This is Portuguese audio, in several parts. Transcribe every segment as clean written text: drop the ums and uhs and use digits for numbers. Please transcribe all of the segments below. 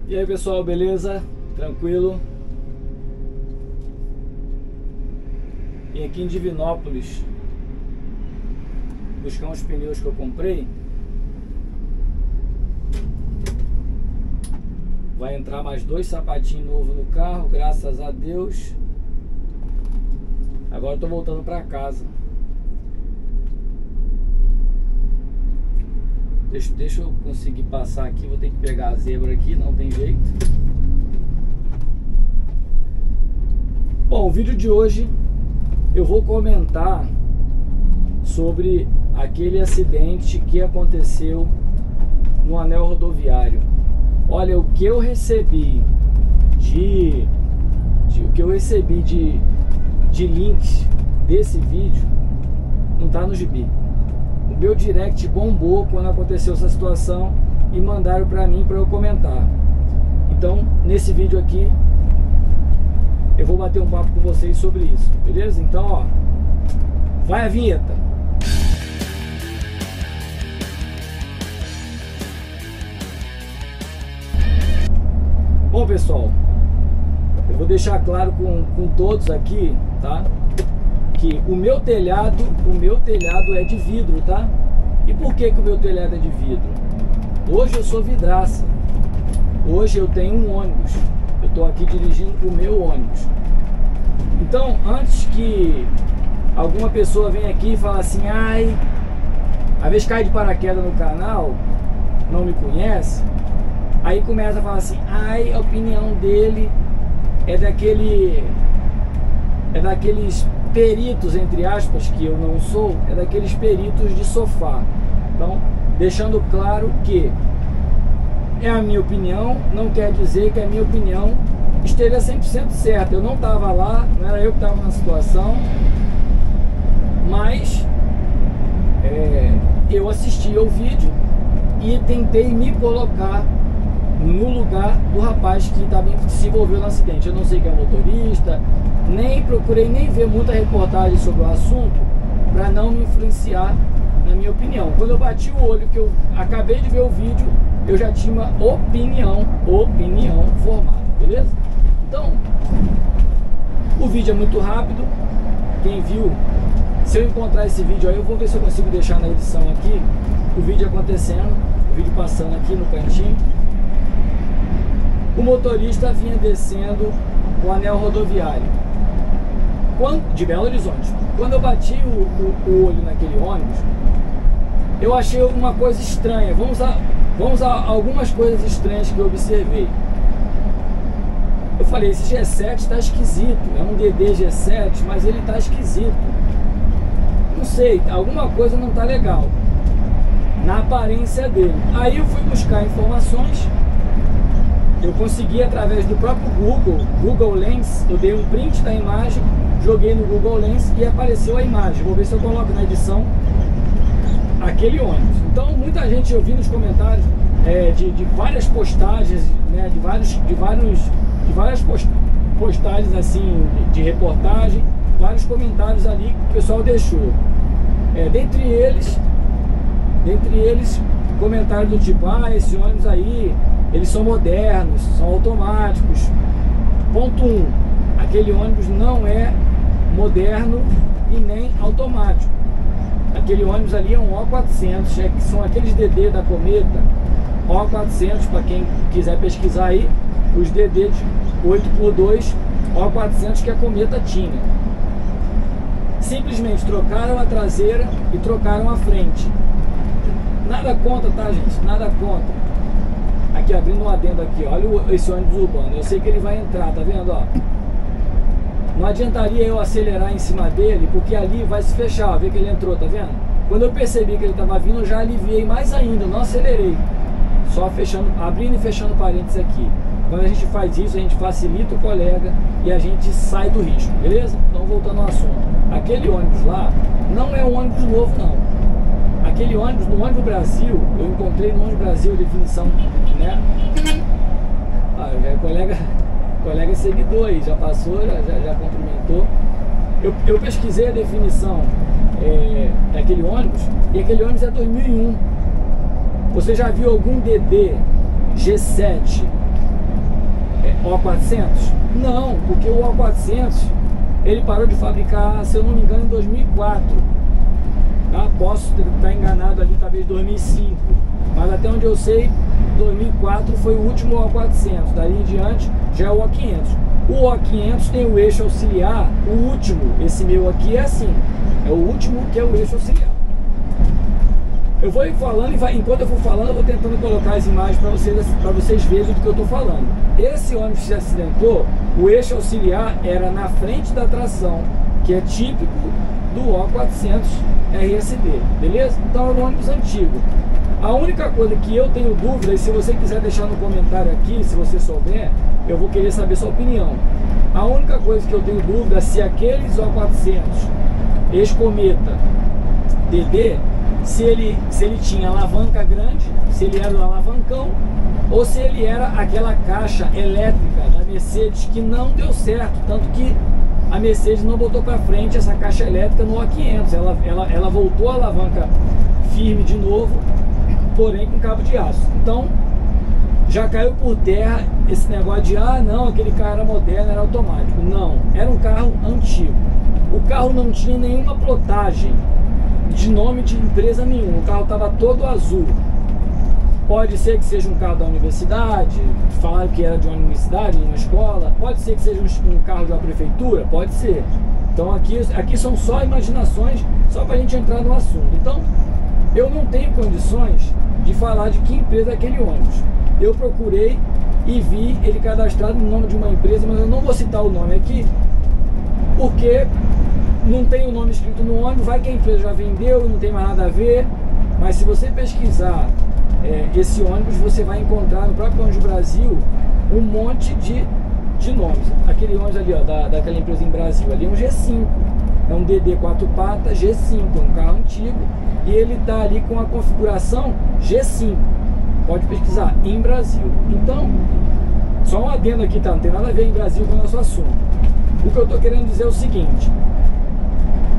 E aí pessoal, beleza? Tranquilo? Vim aqui em Divinópolis buscar uns pneus que eu comprei. Vai entrar mais 2 sapatinhos novos no carro, graças a Deus. Agora eu tô voltando pra casa. Deixa eu conseguir passar aqui, vou ter que pegar a zebra aqui, não tem jeito. Bom, o vídeo de hoje eu vou comentar sobre aquele acidente que aconteceu no anel rodoviário. Olha, o que eu recebi de links desse vídeo não tá no gibi. O meu direct bombou quando aconteceu essa situação e mandaram para mim para eu comentar. Então, nesse vídeo aqui, eu vou bater um papo com vocês sobre isso, beleza? Então, ó, vai a vinheta. Bom, pessoal, eu vou deixar claro com todos aqui, tá? Que o meu telhado é de vidro, tá? E por que o meu telhado é de vidro? Hoje eu sou vidraça. Hoje eu tenho um ônibus. Eu tô aqui dirigindo o meu ônibus. Então, antes que alguma pessoa venha aqui e fale assim, ai, às vezes cai de paraquedas no canal, não me conhece, aí começa a falar assim, ai, a opinião dele é daqueles peritos, entre aspas, que eu não sou, é daqueles peritos de sofá. Então, deixando claro que é a minha opinião, não quer dizer que a minha opinião esteja 100% certa. Eu não estava lá, não era eu que estava na situação, mas eu assisti ao vídeo e tentei me colocar no lugar do rapaz que também se envolveu no acidente. Eu não sei quem é motorista, nem procurei nem ver muita reportagem sobre o assunto para não me influenciar na minha opinião. Quando eu bati o olho, que eu acabei de ver o vídeo, eu já tinha uma opinião formada, beleza? Então, o vídeo é muito rápido. Quem viu, se eu encontrar esse vídeo aí, eu vou ver se eu consigo deixar na edição aqui o vídeo acontecendo, o vídeo passando aqui no cantinho. O motorista vinha descendo o anel rodoviário de Belo Horizonte. Quando eu bati o olho naquele ônibus, eu achei uma coisa estranha. Vamos a algumas coisas estranhas que eu observei. Eu falei, esse G7 está esquisito. É um DD G7, mas ele está esquisito. Não sei, alguma coisa não está legal na aparência dele. Aí eu fui buscar informações. Eu consegui através do próprio Google Lens. Eu dei um print da imagem, joguei no Google Lens e apareceu a imagem. Vou ver se eu coloco na edição aquele ônibus. Então muita gente, eu vi nos comentários de várias postagens, né, de várias postagens assim de reportagem, vários comentários ali que o pessoal deixou. Dentre eles comentários do tipo, esse ônibus aí, eles são modernos, são automáticos. Ponto 1, aquele ônibus não é moderno e nem automático. Aquele ônibus ali é um O400, que são aqueles DD da Cometa. O400, para quem quiser pesquisar aí, os DD de 8x2 O400 que a Cometa tinha. Simplesmente trocaram a traseira e trocaram a frente. Nada contra, tá, gente? Nada contra. Aqui, abrindo um adendo aqui, olha esse ônibus urbano. Eu sei que ele vai entrar, tá vendo, ó? Não adiantaria eu acelerar em cima dele, porque ali vai se fechar, ó, vê que ele entrou, tá vendo? Quando eu percebi que ele tava vindo, eu já aliviei mais ainda, não acelerei. Só fechando, abrindo e fechando parênteses aqui. Quando a gente faz isso, a gente facilita o colega e a gente sai do risco, beleza? Então, voltando ao assunto. Aquele ônibus lá não é um ônibus novo, não. Aquele ônibus, no ônibus Brasil, eu encontrei no ônibus Brasil a definição, né? Colega seguidor aí, já passou, já cumprimentou. Eu pesquisei a definição daquele ônibus, e aquele ônibus é 2001. Você já viu algum DD G7 O400? Não, porque o O400 ele parou de fabricar, se eu não me engano, em 2004. Tá? Posso estar enganado ali, talvez 2005, mas até onde eu sei, 2004 foi o último O400. Dali em diante já é o O500. O O500 tem o eixo auxiliar, o último, esse meu aqui é assim, é o último que é o eixo auxiliar. Eu vou falando e enquanto eu for falando, eu vou tentando colocar as imagens para vocês verem do que eu estou falando. Esse ônibus que se acidentou, o eixo auxiliar era na frente da tração, que é típico do O400 RSD, beleza? Então é um ônibus antigo. A única coisa que eu tenho dúvida, e se você quiser deixar no comentário aqui, se você souber, eu vou querer saber sua opinião. A única coisa que eu tenho dúvida é se aqueles O400 ex-cometa DD, se ele tinha alavanca grande, se ele era um alavancão, ou se ele era aquela caixa elétrica da Mercedes que não deu certo, tanto que a Mercedes não botou para frente essa caixa elétrica no O500, ela voltou a alavanca firme de novo, porém com cabo de aço. Então já caiu por terra esse negócio de não, aquele carro era moderno, era automático. Não, era um carro antigo. O carro não tinha nenhuma plotagem de nome de empresa nenhuma, o carro estava todo azul. Pode ser que seja um carro da universidade, falaram que era de uma universidade, de uma escola. Pode ser que seja um carro de uma prefeitura, pode ser. Então aqui são só imaginações, só para a gente entrar no assunto. Então eu não tenho condições de falar de que empresa é aquele ônibus. Eu procurei e vi ele cadastrado no nome de uma empresa, mas eu não vou citar o nome aqui, porque não tem o nome escrito no ônibus, vai que a empresa já vendeu e não tem mais nada a ver. Mas se você pesquisar esse ônibus, você vai encontrar no próprio Ônibus Brasil um monte de nomes. Aquele ônibus ali, ó, daquela empresa em Brasil, ali é um G5, é um DD 4 patas G5, um carro antigo, e ele tá ali com a configuração G5. Pode pesquisar, em Brasil. Então, só um adendo aqui, tá? Não tem nada a ver em Brasil com o nosso assunto. O que eu tô querendo dizer é o seguinte: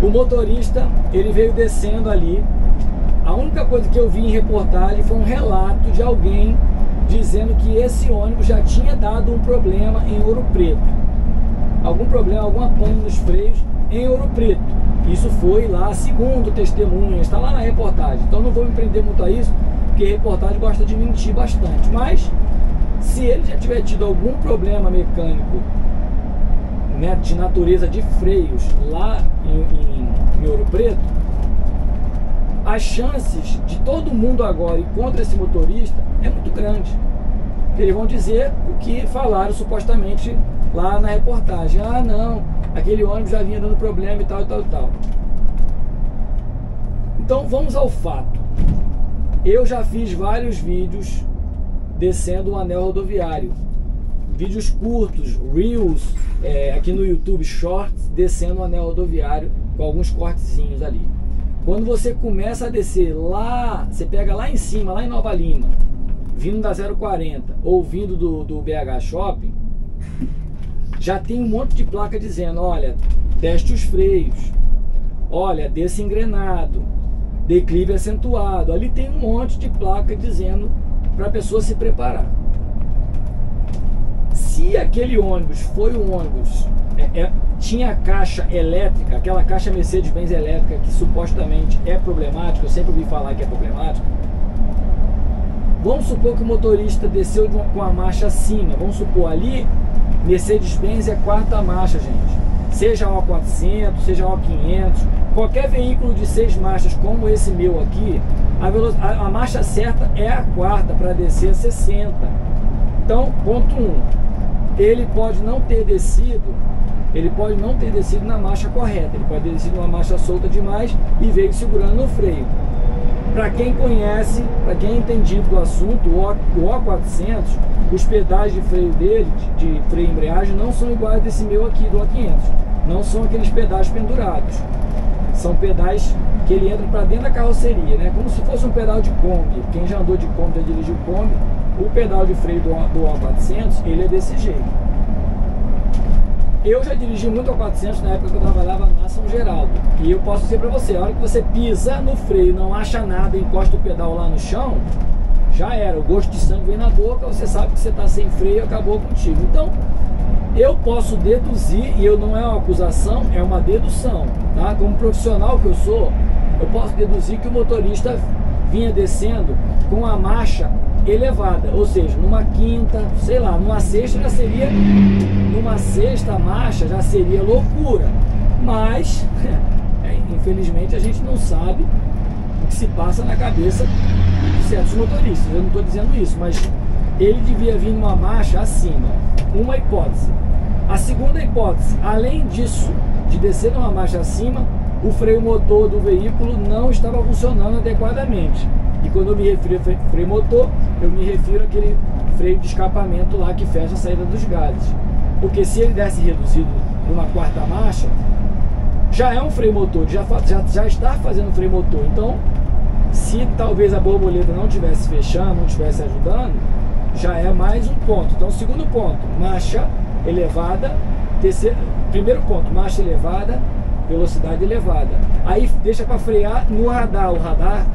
o motorista, ele veio descendo ali. A única coisa que eu vi em reportagem foi um relato de alguém dizendo que esse ônibus já tinha dado um problema em Ouro Preto. Algum problema, algum apanho nos freios em Ouro Preto. Isso foi lá, segundo testemunhas, está lá na reportagem. Então não vou me prender muito a isso, porque reportagem gosta de mentir bastante. Mas se ele já tiver tido algum problema mecânico, né, de natureza de freios lá em Ouro Preto, as chances de todo mundo agora ir contra esse motorista é muito grande. Eles vão dizer o que falaram supostamente lá na reportagem. Não, aquele ônibus já vinha dando problema e tal, e tal, e tal. Então vamos ao fato. Eu já fiz vários vídeos descendo o anel rodoviário. Vídeos curtos, reels, aqui no YouTube, shorts, descendo o anel rodoviário com alguns cortezinhos ali. Quando você começa a descer lá, você pega lá em cima, lá em Nova Lima, vindo da 040 ou vindo do BH Shopping, já tem um monte de placa dizendo: olha, teste os freios, olha, desça engrenado, declive acentuado. Ali tem um monte de placa dizendo para a pessoa se preparar. Se aquele ônibus foi um ônibus, tinha caixa elétrica, aquela caixa Mercedes-Benz elétrica que supostamente é problemática, eu sempre ouvi falar que é problemática. Vamos supor que o motorista desceu com a marcha acima, vamos supor ali, Mercedes-Benz é quarta marcha, gente. Seja a O400, seja a O500, qualquer veículo de 6 marchas como esse meu aqui, a marcha certa é a quarta para descer a 60. Então, ponto 1. Ele pode não ter descido na marcha correta, ele pode ter descido numa marcha solta demais e veio segurando no freio. Para quem conhece, para quem é entendido do assunto, o O400, os pedais de freio dele, de freio e embreagem, não são iguais desse meu aqui, do O500. Não são aqueles pedais pendurados. São pedais que ele entra para dentro da carroceria, né? Como se fosse um pedal de Kombi. Quem já andou de Kombi, já dirigiu Kombi, o pedal de freio do O400, ele é desse jeito. Eu já dirigi muito O400 na época que eu trabalhava na São Geraldo. E eu posso dizer para você, a hora que você pisa no freio, não acha nada, encosta o pedal lá no chão, já era, o gosto de sangue vem na boca, você sabe que você está sem freio, acabou contigo. Então, eu posso deduzir, e eu não é uma acusação, é uma dedução, tá? Como profissional que eu sou, eu posso deduzir que o motorista vinha descendo com a marcha elevada, ou seja, numa quinta, sei lá, numa sexta já seria, numa sexta marcha já seria loucura, mas infelizmente a gente não sabe o que se passa na cabeça de certos motoristas. Eu não estou dizendo isso, mas ele devia vir numa marcha acima. Uma hipótese. A segunda hipótese, além disso, de descer numa marcha acima, o freio motor do veículo não estava funcionando adequadamente. E quando eu me refiro a freio motor, eu me refiro àquele freio de escapamento lá que fecha a saída dos gases. Porque se ele desse reduzido para uma quarta marcha, já é um freio motor, já está fazendo freio motor. Então, se talvez a borboleta não estivesse fechando, não estivesse ajudando, já é mais um ponto. Então, segundo ponto, marcha elevada. Primeiro ponto, marcha elevada, velocidade elevada. Aí deixa para frear no radar.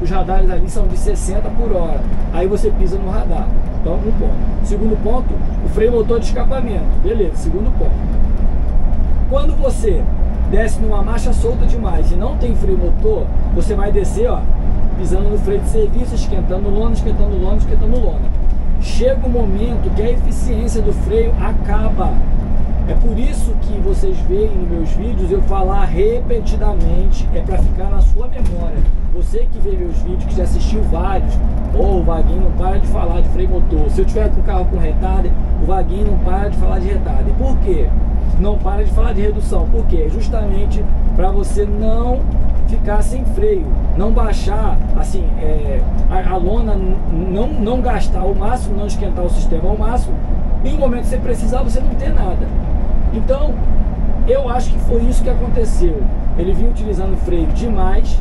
Os radares ali são de 60 por hora. Aí você pisa no radar. Então, um ponto. Segundo ponto, o freio motor de escapamento. Beleza, segundo ponto. Quando você desce numa marcha solta demais e não tem freio motor, você vai descer, ó, pisando no freio de serviço, esquentando lona, esquentando lona, esquentando lona. Chega um momento que a eficiência do freio acaba. É por isso que vocês veem nos meus vídeos eu falar repetidamente, é para ficar na sua memória. Você que vê meus vídeos, que já assistiu vários, o Vaguinho não para de falar de freio motor. Se eu tiver com o carro com retarder, o Vaguinho não para de falar de retarder. Por quê? Não para de falar de redução. Por quê? Justamente para você não ficar sem freio, não baixar assim, a lona, não gastar ao máximo, não esquentar o sistema ao máximo, e no momento que você precisar você não ter nada. Então eu acho que foi isso que aconteceu. Ele vinha utilizando freio demais,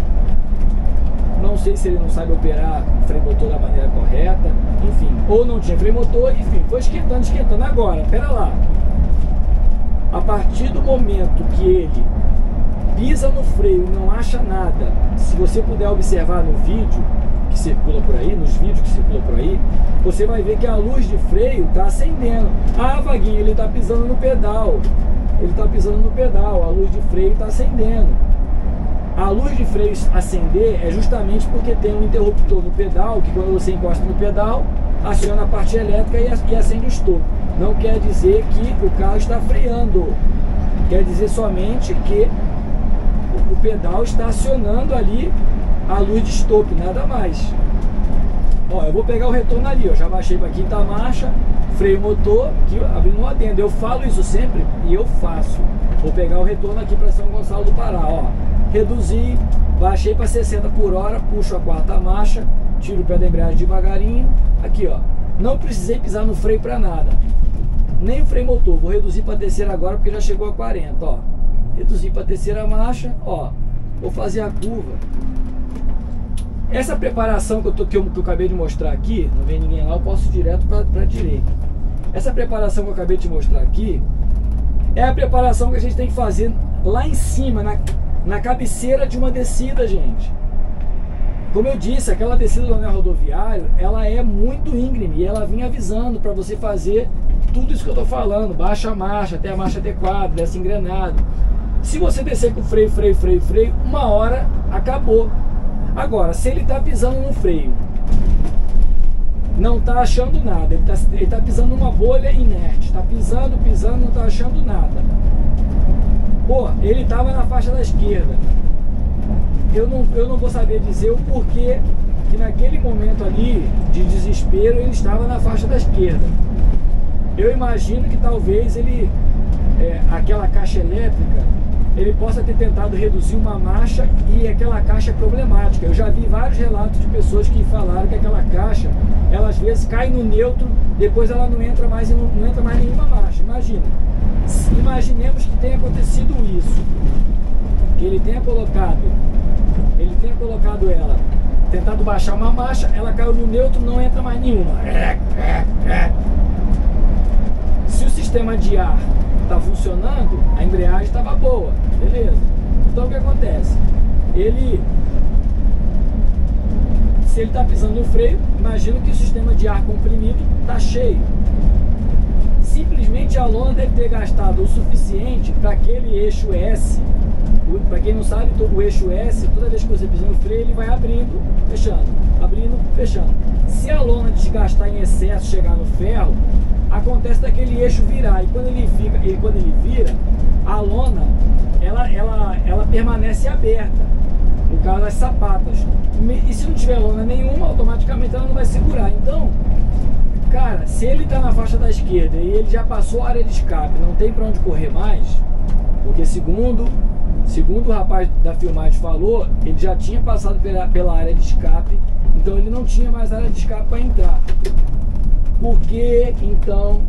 não sei se ele não sabe operar o freio motor da maneira correta, enfim, ou não tinha freio motor, enfim, foi esquentando, esquentando. Agora, pera lá, a partir do momento que ele pisa no freio e não acha nada, se você puder observar no vídeo que circula por aí, nos vídeos que circulam por aí, você vai ver que a luz de freio está acendendo. Ah, Vaguinho, ele está pisando no pedal, ele está pisando no pedal, a luz de freio está acendendo. A luz de freio acender é justamente porque tem um interruptor no pedal, que quando você encosta no pedal, aciona a parte elétrica e acende o stop. Não quer dizer que o carro está freando, quer dizer somente que o pedal está acionando ali a luz de stop, nada mais. Ó, eu vou pegar o retorno ali, ó, já baixei para quinta marcha, freio motor, aqui abrindo um adendo. Eu falo isso sempre e eu faço. Vou pegar o retorno aqui para São Gonçalo do Pará, ó. Reduzi, baixei para 60 por hora, puxo a quarta marcha, tiro o pé da embreagem devagarinho. Aqui, ó, não precisei pisar no freio para nada, nem o freio motor. Vou reduzir para a terceira agora porque já chegou a 40, ó. Reduzir para a terceira marcha, ó. Vou fazer a curva. Essa preparação que eu acabei de mostrar aqui, não vem ninguém lá, eu posso ir direto para a direita. Essa preparação que eu acabei de mostrar aqui é a preparação que a gente tem que fazer lá em cima, na cabeceira de uma descida, gente. Como eu disse, aquela descida do anel rodoviário, ela é muito íngreme e ela vinha avisando para você fazer tudo isso que eu tô falando. Baixa a marcha, até a marcha adequada, desce engrenado. Se você descer com freio, uma hora acabou. Agora, se ele tá pisando no freio, não tá achando nada, ele tá pisando numa bolha inerte, tá pisando, não tá achando nada. Pô, ele tava na faixa da esquerda. Eu não vou saber dizer o porquê que naquele momento ali de desespero ele estava na faixa da esquerda. Eu imagino que talvez ele, aquela caixa elétrica, ele possa ter tentado reduzir uma marcha e aquela caixa é problemática. Eu já vi vários relatos de pessoas que falaram que aquela caixa, ela às vezes cai no neutro, depois ela não entra mais e não entra mais nenhuma marcha. Imaginemos que tenha acontecido isso, que ele tenha colocado ela, tentado baixar uma marcha, ela caiu no neutro, não entra mais nenhuma. Se o sistema de ar está funcionando, a embreagem estava boa, beleza. Então o que acontece? Ele se ele está pisando no freio, imagino que o sistema de ar comprimido está cheio. Simplesmente a lona deve ter gastado o suficiente para aquele eixo S. Para quem não sabe, o eixo S, toda vez que você pisa no freio, ele vai abrindo, fechando, abrindo, fechando. Se a lona desgastar em excesso, chegar no ferro, acontece daquele eixo virar. E quando ele vira, a lona ela permanece aberta. No caso, das sapatas. E se não tiver lona nenhuma, automaticamente ela não vai segurar. Então, cara, se ele está na faixa da esquerda e ele já passou a área de escape, não tem para onde correr mais, porque segundo o rapaz da filmagem falou, ele já tinha passado pela área de escape, então ele não tinha mais área de escape para entrar. Por que então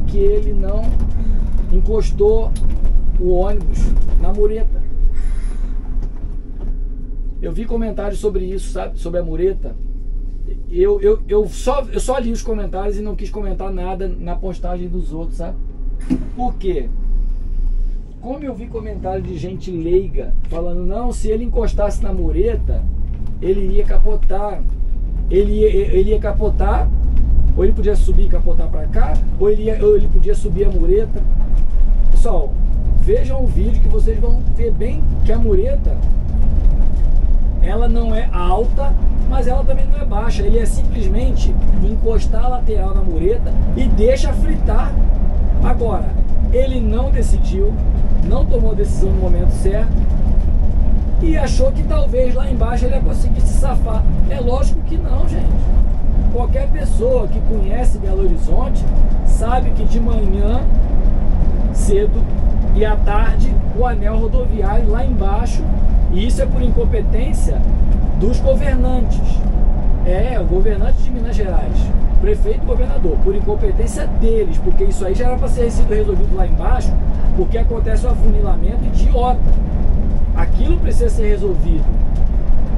que ele não encostou o ônibus na mureta? Eu vi comentários sobre isso, sabe? Sobre a mureta. Eu só li os comentários e não quis comentar nada na postagem dos outros, sabe? Por quê? Como eu vi comentário de gente leiga falando, não, se ele encostasse na mureta, ele ia capotar. Ele ia capotar, ou ele podia subir e capotar para cá, ou ele podia subir a mureta. Pessoal, vejam o vídeo que vocês vão ver bem que a mureta, ela não é alta, mas ela também não é baixa. Ele é simplesmente encostar a lateral na mureta e deixa fritar. Agora, ele não decidiu, não tomou a decisão no momento certo e achou que talvez lá embaixo ele ia conseguir se safar. É lógico que não, gente. Qualquer pessoa que conhece Belo Horizonte sabe que de manhã cedo e à tarde o anel rodoviário lá embaixo, e isso é por incompetência dos governantes. O governante de Minas Gerais, prefeito e governador, por incompetência deles, porque isso aí já era para ter sido resolvido lá embaixo, porque acontece um afunilamento idiota. Aquilo precisa ser resolvido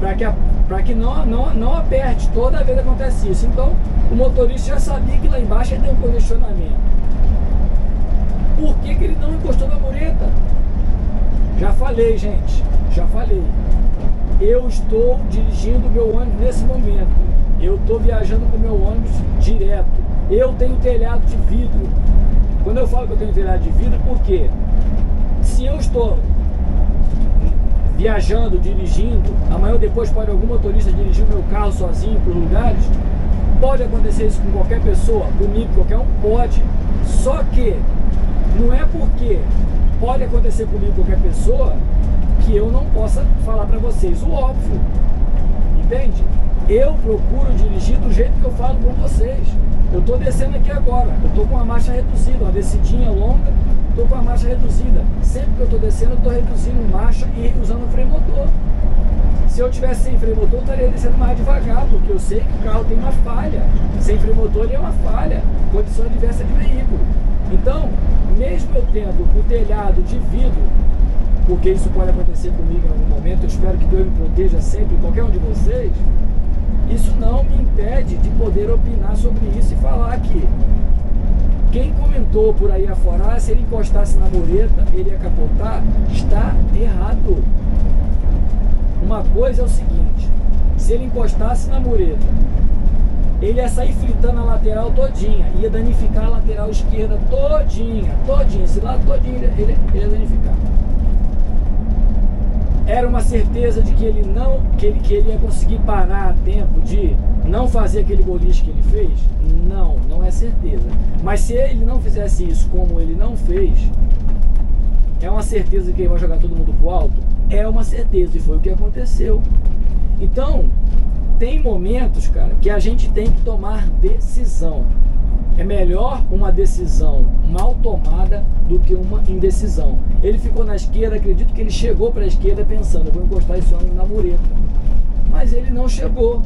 para que não aperte. Toda vez acontece isso. Então o motorista já sabia que lá embaixo ia ter um congestionamento. Por que ele não encostou na mureta? Já falei, gente, já falei. Eu estou dirigindo o meu ônibus nesse momento. Eu estou viajando com o meu ônibus direto. Eu tenho telhado de vidro. Quando eu falo que eu tenho telhado de vidro, por quê? Se eu estou viajando, dirigindo, amanhã ou depois pode algum motorista dirigir o meu carro sozinho para os lugares. Pode acontecer isso com qualquer pessoa, comigo, qualquer um, pode. Só que não é porque pode acontecer comigo qualquer pessoa que eu não possa falar para vocês o óbvio, entende? Eu procuro dirigir do jeito que eu falo com vocês. Eu estou descendo aqui agora, eu estou com uma marcha reduzida, uma descidinha longa, estou com a marcha reduzida. Sempre que eu estou descendo, eu estou reduzindo marcha e usando o freio motor. Se eu tivesse sem freio motor, eu estaria descendo mais devagar, porque eu sei que o carro tem uma falha. Sem freio motor, ele é uma falha, condição adversa de veículo. Então, mesmo eu tendo o telhado de vidro, porque isso pode acontecer comigo em algum momento, eu espero que Deus me proteja sempre, qualquer um de vocês, isso não me impede de poder opinar sobre isso e falar aqui. Quem comentou por aí afora, se ele encostasse na mureta, ele ia capotar, está errado. Uma coisa é o seguinte, se ele encostasse na mureta, ele ia sair fritando a lateral todinha, ia danificar a lateral esquerda todinha, esse lado todinho ele ia danificar. Era uma certeza de que ele ia conseguir parar a tempo de não fazer aquele boliche que ele fez? Não é certeza. Mas se ele não fizesse isso como ele não fez, é uma certeza que ele vai jogar todo mundo pro alto? É uma certeza, e foi o que aconteceu. Então, tem momentos, cara, que a gente tem que tomar decisão. É melhor uma decisão mal tomada do que uma indecisão. Ele ficou na esquerda, acredito que ele chegou para a esquerda pensando, eu vou encostar esse homem na mureta. Mas ele não chegou,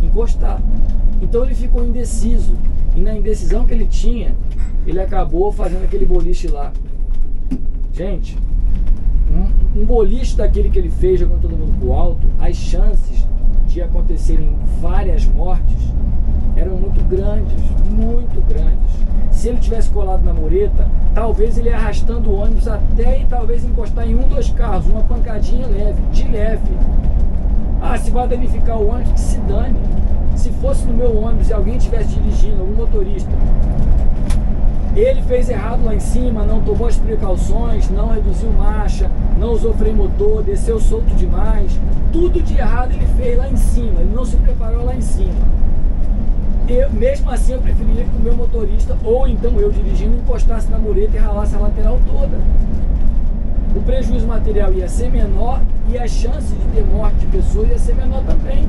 encostar. Então ele ficou indeciso. E na indecisão que ele tinha, ele acabou fazendo aquele boliche lá. Gente, um boliche daquele que ele fez, jogando todo mundo pro alto, as chances de acontecerem várias mortes eram muito grandes, muito grandes. Se ele tivesse colado na mureta, talvez ele ia arrastando o ônibus até e talvez encostar em 1, 2 carros, uma pancadinha leve, de leve. Ah, se vai danificar o ônibus, que se dane. Se fosse no meu ônibus e alguém estivesse dirigindo, algum motorista, ele fez errado lá em cima, não tomou as precauções, não reduziu marcha, não usou freio motor, desceu solto demais, tudo de errado ele fez lá em cima, ele não se preparou lá em cima. Mesmo assim eu preferiria que o meu motorista, ou então eu dirigindo, encostasse na mureta e ralasse a lateral toda. O prejuízo material ia ser menor e as chances de ter morte de pessoas ia ser menor também.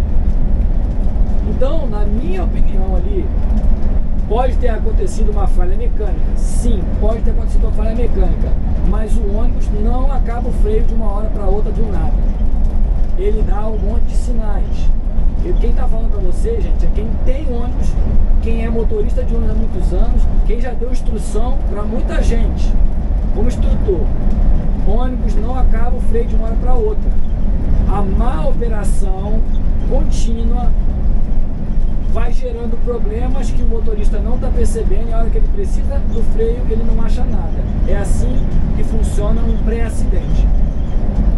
Então, na minha opinião ali, pode ter acontecido uma falha mecânica. Sim, pode ter acontecido uma falha mecânica, mas o ônibus não acaba o freio de uma hora para outra do nada. Ele dá um monte de sinais. E quem está falando para você, gente, é quem tem ônibus, quem é motorista de ônibus há muitos anos, quem já deu instrução para muita gente, como instrutor. Ônibus não acaba o freio de uma hora para outra. A má operação contínua vai gerando problemas que o motorista não está percebendo, e a hora que ele precisa do freio ele não acha nada. É assim que funciona um pré-acidente.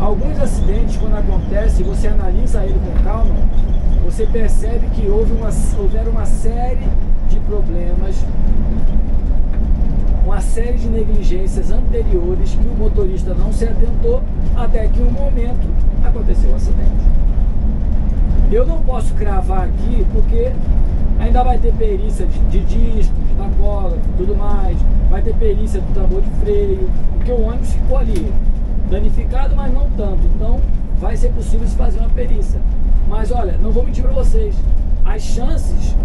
Alguns acidentes, quando acontece, você analisa ele com calma, você percebe que houveram uma série de problemas, uma série de negligências anteriores que o motorista não se atentou, até que um momento aconteceu o acidente. Eu não posso cravar aqui porque ainda vai ter perícia de disco, de tacógrafo, tudo mais, vai ter perícia do tambor de freio, porque o ônibus ficou ali danificado, mas não tanto, então vai ser possível se fazer uma perícia. Mas olha, não vou mentir para vocês, as chances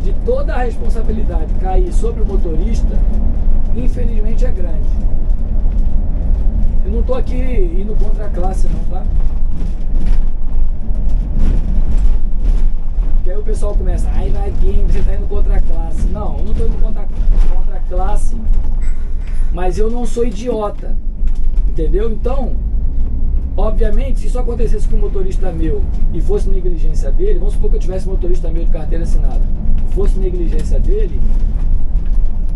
de toda a responsabilidade cair sobre o motorista, infelizmente é grande. Eu não estou aqui indo contra a classe não, tá? Porque aí o pessoal começa, ai Vaguinho, você está indo contra a classe. Não, eu não estou indo contra a classe, mas eu não sou idiota, entendeu? Então, obviamente, se isso acontecesse com um motorista meu e fosse negligência dele, vamos supor que eu tivesse um motorista meu de carteira assinada, fosse negligência dele,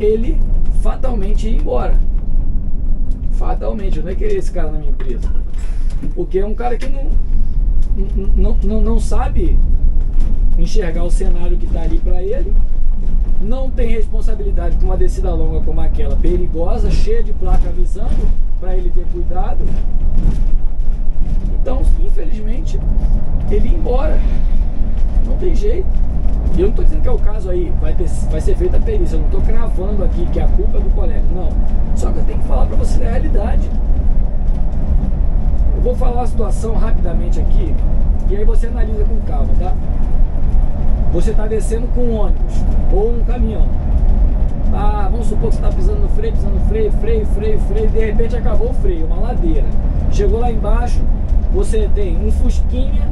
ele fatalmente ia embora. Fatalmente, eu não ia querer esse cara na minha empresa. Porque é um cara que não sabe enxergar o cenário que está ali para ele, não tem responsabilidade com uma descida longa como aquela, perigosa, cheia de placa avisando para ele ter cuidado. Então, infelizmente, ele ia embora. Não tem jeito. E eu não estou dizendo que é o caso aí, vai ser feita a perícia, eu não estou cravando aqui que a culpa é do colega, não. Só que eu tenho que falar para você a realidade. Eu vou falar a situação rapidamente aqui, e aí você analisa com calma, tá? Você está descendo com um ônibus ou um caminhão. Ah, vamos supor que você está pisando no freio, freio, de repente acabou o freio, uma ladeira. Chegou lá embaixo, você tem um Fusquinha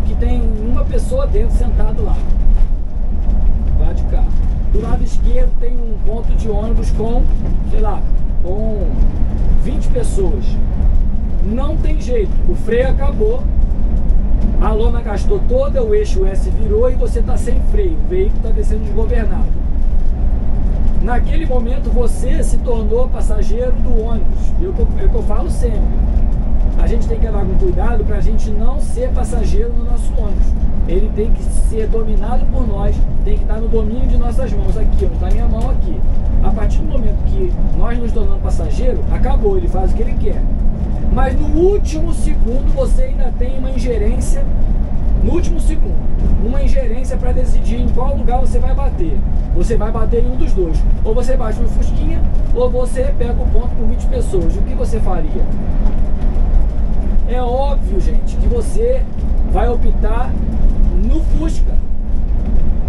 que tem uma pessoa dentro sentado lá. Vai de carro. Do lado esquerdo tem um ponto de ônibus com, sei lá, com 20 pessoas. Não tem jeito, o freio acabou, a lona gastou toda, o eixo S virou e você está sem freio, o veículo está descendo desgovernado. Naquele momento você se tornou passageiro do ônibus. É o que eu falo sempre. A gente tem que andar com cuidado para a gente não ser passageiro no nosso ônibus. Ele tem que ser dominado por nós, tem que estar no domínio de nossas mãos, aqui, onde está minha mão aqui. A partir do momento que nós nos tornamos passageiro, acabou, ele faz o que ele quer. Mas no último segundo você ainda tem uma ingerência, no último segundo, uma ingerência para decidir em qual lugar você vai bater. Você vai bater em um dos dois. Ou você bate no Fusquinha, ou você pega o ponto com 20 pessoas. O que você faria? É óbvio, gente, que você vai optar no Fusca.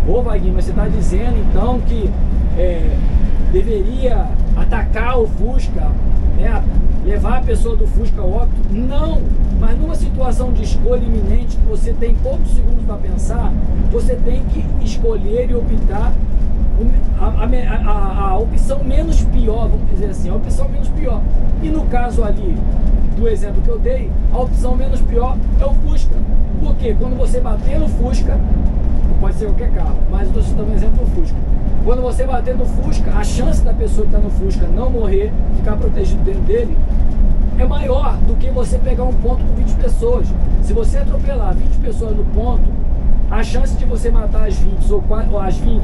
Ô, Vaguinho, mas você está dizendo então que deveria atacar o Fusca, né? Levar a pessoa do Fusca ao óbito? Não, mas numa situação de escolha iminente, que você tem poucos segundos para pensar, você tem que escolher e optar a opção menos pior, vamos dizer assim, a opção menos pior. E no caso ali, do exemplo que eu dei, a opção menos pior é o Fusca. Porque quando você bater no Fusca, pode ser qualquer carro, mas eu estou citando um exemplo do Fusca. Quando você bater no Fusca, a chance da pessoa que está no Fusca não morrer, ficar protegido dentro dele, é maior do que você pegar um ponto com 20 pessoas. Se você atropelar 20 pessoas no ponto, a chance de você matar as 20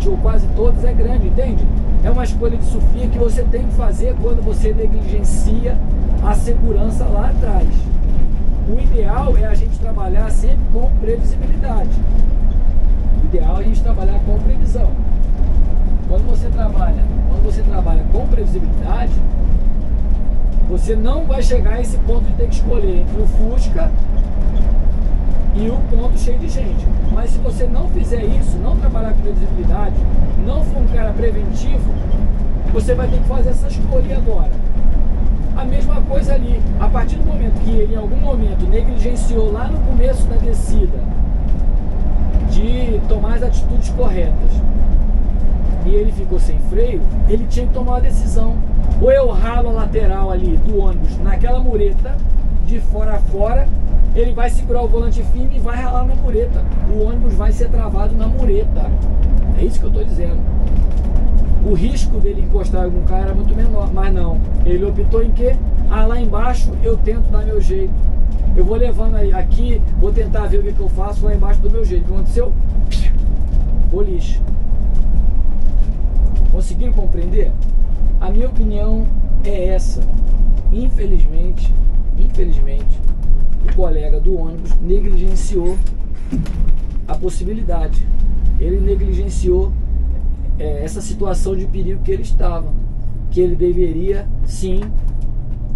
ou quase todas é grande, entende? É uma escolha de Sofia que você tem que fazer quando você negligencia a segurança lá atrás. O ideal é a gente trabalhar sempre com previsibilidade. O ideal é a gente trabalhar com previsão. Quando você trabalha com previsibilidade, você não vai chegar a esse ponto de ter que escolher entre o Fusca e o ponto cheio de gente. Mas se você não fizer isso, não trabalhar com previsibilidade, não for um cara preventivo, você vai ter que fazer essa escolha agora. A mesma coisa ali, a partir do momento que ele em algum momento negligenciou lá no começo da descida de tomar as atitudes corretas e ele ficou sem freio, ele tinha que tomar uma decisão. Ou eu ralo a lateral ali do ônibus naquela mureta, de fora a fora, ele vai segurar o volante firme e vai ralar na mureta. O ônibus vai ser travado na mureta. É isso que eu estou dizendo. O risco dele encostar em algum cara era muito menor, mas não. Ele optou em quê? Ah, lá embaixo eu tento dar meu jeito. Eu vou levando aqui, vou tentar ver o que eu faço lá embaixo do meu jeito. O que aconteceu? Boliche. Conseguiram compreender? A minha opinião é essa. Infelizmente, o colega do ônibus negligenciou a possibilidade. Ele negligenciou essa situação de perigo que ele estava. Que ele deveria, sim,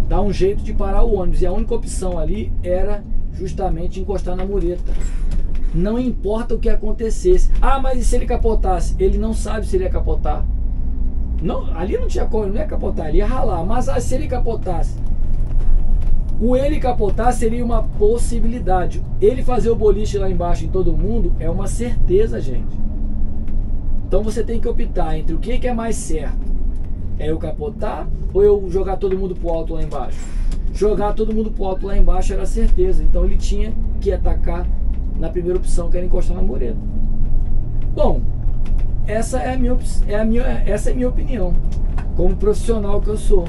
dar um jeito de parar o ônibus. E a única opção ali era justamente encostar na mureta. Não importa o que acontecesse. Ah, mas e se ele capotasse? Ele não sabe se ele ia capotar. Não, ali não tinha como, não ia capotar, ele ia ralar. Mas se ele capotasse, ele capotar seria uma possibilidade. Ele fazer o boliche lá embaixo em todo mundo é uma certeza, gente. Então você tem que optar entre o que é mais certo. É eu capotar ou eu jogar todo mundo pro alto lá embaixo? Jogar todo mundo pro alto lá embaixo era certeza. Então ele tinha que atacar na primeira opção, que era encostar na mureta. Bom, essa é a minha opinião, como profissional que eu sou,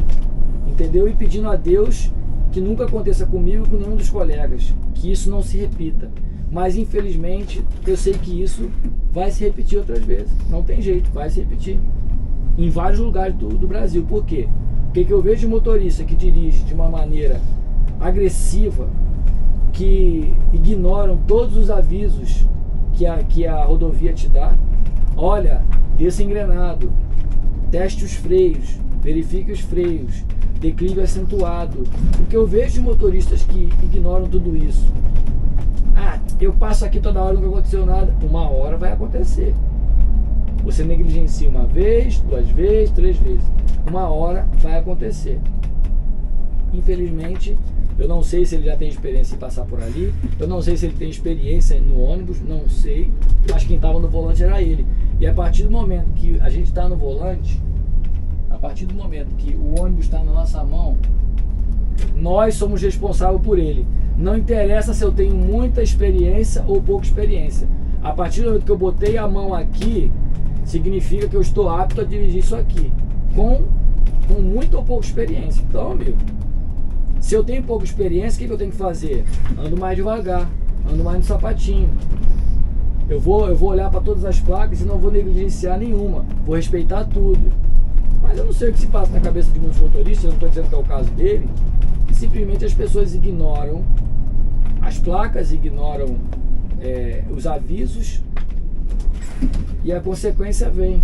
entendeu? E pedindo a Deus que nunca aconteça comigo e com nenhum dos colegas, que isso não se repita. Mas infelizmente eu sei que isso vai se repetir outras vezes, não tem jeito, vai se repetir em vários lugares do Brasil. Por quê? Porque eu vejo motorista que dirige de uma maneira agressiva, que ignoram todos os avisos que a rodovia te dá. Olha, desça engrenado, teste os freios, verifique os freios, declive acentuado. Porque eu vejo motoristas que ignoram tudo isso. Ah, eu passo aqui toda hora, nunca aconteceu nada. Uma hora vai acontecer. Você negligencia uma vez, 2 vezes, 3 vezes. Uma hora vai acontecer. Infelizmente, eu não sei se ele já tem experiência em passar por ali. Eu não sei se ele tem experiência no ônibus, não sei. Mas quem estava no volante era ele. E a partir do momento que a gente está no volante, a partir do momento que o ônibus está na nossa mão, nós somos responsáveis por ele. Não interessa se eu tenho muita experiência ou pouca experiência. A partir do momento que eu botei a mão aqui, significa que eu estou apto a dirigir isso aqui. Com muita ou pouca experiência. Então, amigo, se eu tenho pouca experiência, o que eu tenho que fazer? Ando mais devagar, ando mais no sapatinho. Eu vou olhar para todas as placas e não vou negligenciar nenhuma. Vou respeitar tudo. Mas eu não sei o que se passa na cabeça de muitos motoristas, eu não estou dizendo que é o caso dele. Simplesmente as pessoas ignoram as placas, ignoram os avisos e a consequência vem.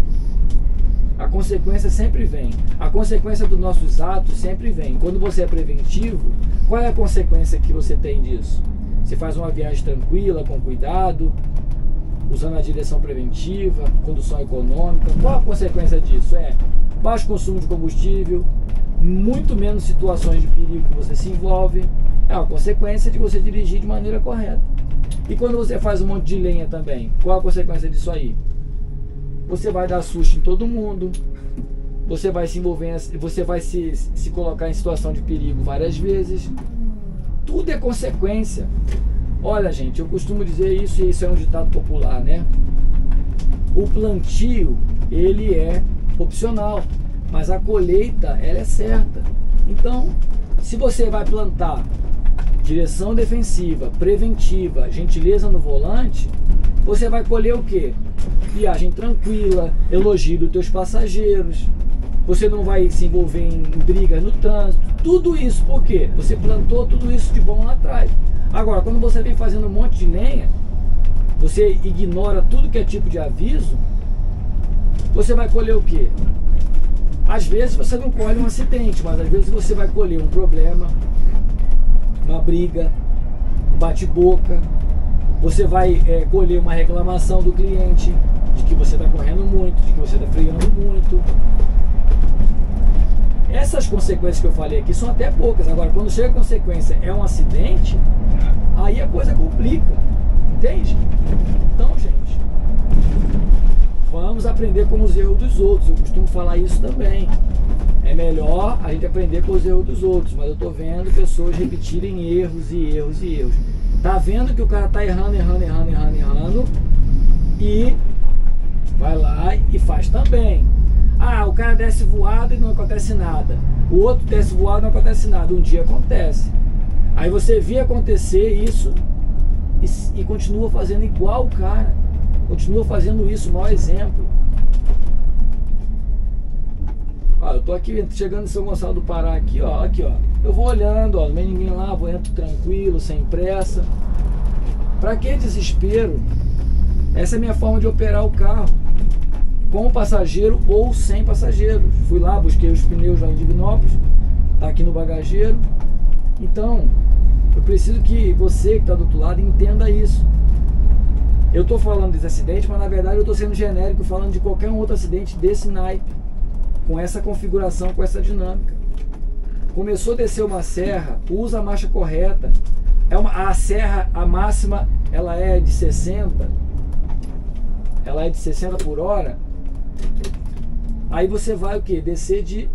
A consequência sempre vem. A consequência dos nossos atos sempre vem. Quando você é preventivo, qual é a consequência que você tem disso? Você faz uma viagem tranquila, com cuidado, usando a direção preventiva, condução econômica. Qual a consequência disso? É baixo consumo de combustível, muito menos situações de perigo que você se envolve. É uma consequência de você dirigir de maneira correta. E quando você faz um monte de lenha também, qual a consequência disso aí? Você vai dar susto em todo mundo, você vai se envolver, você vai se colocar em situação de perigo várias vezes. Tudo é consequência. Olha, gente, eu costumo dizer isso, e isso é um ditado popular, né? O plantio, ele é opcional, mas a colheita, ela é certa. Então, Se você vai plantar direção defensiva, preventiva, gentileza no volante, você vai colher o quê? Viagem tranquila, elogio dos teus passageiros, você não vai se envolver em brigas no trânsito, tudo isso, por quê? Você plantou tudo isso de bom lá atrás. Agora, quando você vem fazendo um monte de lenha, você ignora tudo que é tipo de aviso, você vai colher o quê? Às vezes você não colhe um acidente, mas às vezes você vai colher um problema, uma briga, um bate-boca, você vai colher uma reclamação do cliente de que você está correndo muito, de que você está freando muito. Essas consequências que eu falei aqui são até poucas. Agora, quando chega a consequência é um acidente, aí a coisa complica, entende? Então, gente, vamos aprender com os erros dos outros. Eu costumo falar isso também. É melhor a gente aprender com os erros dos outros, mas eu tô vendo pessoas repetirem erros e erros e erros. Tá vendo que o cara tá errando e vai lá e faz também. Ah, o cara desce voado e não acontece nada. O outro desce voado e não acontece nada. Um dia acontece. Aí você vê acontecer isso e continua fazendo igual o cara. Continua fazendo isso, mau exemplo. Ó, eu tô aqui chegando em São Gonçalo do Pará aqui, ó. Aqui, ó. Eu vou olhando, ó. Não vem ninguém lá, vou entro tranquilo, sem pressa. Pra que desespero? Essa é a minha forma de operar o carro. Com passageiro ou sem passageiro. Fui lá, busquei os pneus lá em Divinópolis. Tá aqui no bagageiro. Então, eu preciso que você que está do outro lado entenda isso. Eu tô falando desse acidente, mas na verdade eu tô sendo genérico, falando de qualquer um outro acidente desse naipe, com essa configuração, com essa dinâmica. Começou a descer uma serra, usa a marcha correta. A serra, a máxima, ela é de 60. Ela é de 60 por hora. Aí você vai o que? Descer de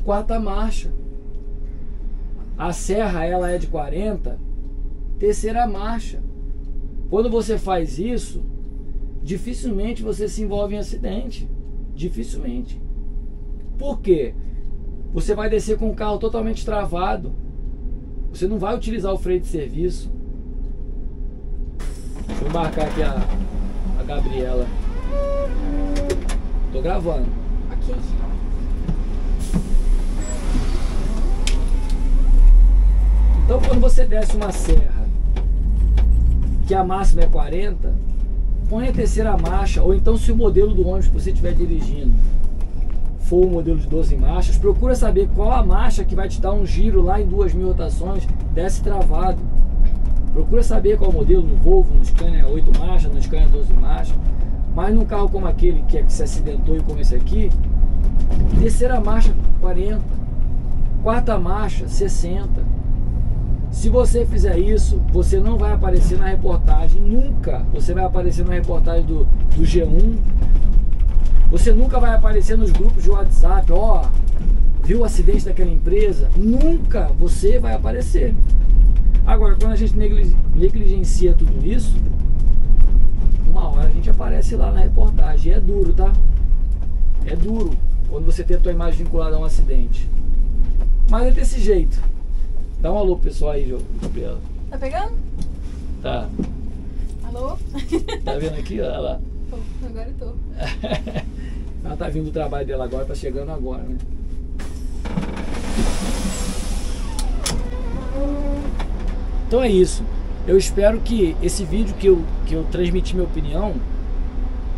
quarta marcha. A serra, ela é de 40, terceira marcha. Quando você faz isso, dificilmente você se envolve em acidente. Dificilmente. Por quê? Você vai descer com o carro totalmente travado. Você não vai utilizar o freio de serviço. Deixa eu marcar aqui a Gabriela. Tô gravando. Ok. Então, quando você desce uma serra que a máxima é 40, põe a terceira marcha, ou então se o modelo do ônibus que você estiver dirigindo for o modelo de 12 marchas, procura saber qual a marcha que vai te dar um giro lá em 2.000 rotações, desce travado. Procura saber qual o modelo no Volvo, no Scania 8 marchas, no Scania 12 marchas. Mas num carro como aquele que se acidentou e como esse aqui, terceira marcha 40, quarta marcha 60. Se você fizer isso, você não vai aparecer na reportagem, nunca. Você vai aparecer na reportagem do G1. Você nunca vai aparecer nos grupos de WhatsApp, ó, viu o acidente daquela empresa? Nunca você vai aparecer. Agora, quando a gente negligencia tudo isso, uma hora a gente aparece lá na reportagem. E é duro, tá? É duro quando você tem a tua imagem vinculada a um acidente. Mas é desse jeito. Dá um alô pessoal aí, Gabriela. Tá pegando? Tá. Alô? Tá vendo aqui? Olha lá. Pô, agora eu tô. Ela tá vindo do trabalho dela agora, tá chegando agora, né? Então é isso. Eu espero que esse vídeo que eu transmiti minha opinião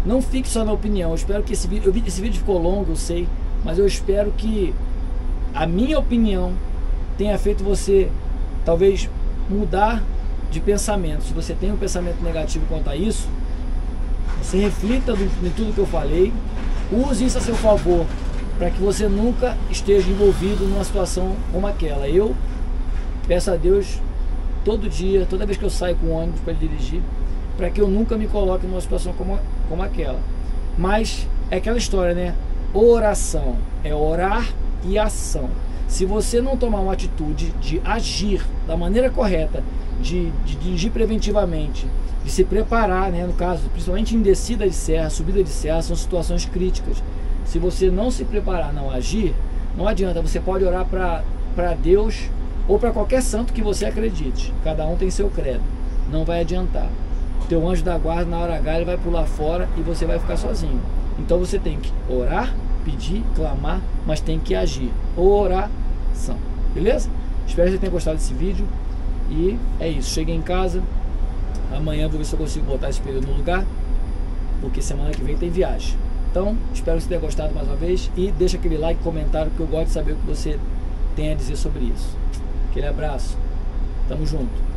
não fique só na opinião. Eu espero que esse vídeo ficou longo, eu sei, mas eu espero que a minha opinião tenha feito você talvez mudar de pensamento. Se você tem um pensamento negativo quanto a isso, você reflita em tudo que eu falei, use isso a seu favor, para que você nunca esteja envolvido numa situação como aquela. Eu peço a Deus todo dia, toda vez que eu saio com o ônibus para dirigir, para que eu nunca me coloque numa situação como aquela. Mas é aquela história, né? Oração é orar e ação. Se você não tomar uma atitude de agir da maneira correta, de dirigir preventivamente, de se preparar, né, no caso, principalmente em descida de serra, subida de serra, são situações críticas. Se você não se preparar, não agir, não adianta. Você pode orar para para Deus ou para qualquer santo que você acredite. Cada um tem seu credo. Não vai adiantar. Teu anjo da guarda, na hora H, ele vai pular fora e você vai ficar sozinho. Então você tem que orar, pedir, clamar, mas tem que agir. Ou oração. Beleza? Espero que você tenha gostado desse vídeo. E é isso. Cheguei em casa. Amanhã vou ver se eu consigo botar esse período no lugar, porque semana que vem tem viagem. Então, espero que você tenha gostado mais uma vez. E deixa aquele like, comentário, porque eu gosto de saber o que você tem a dizer sobre isso. Aquele abraço. Tamo junto.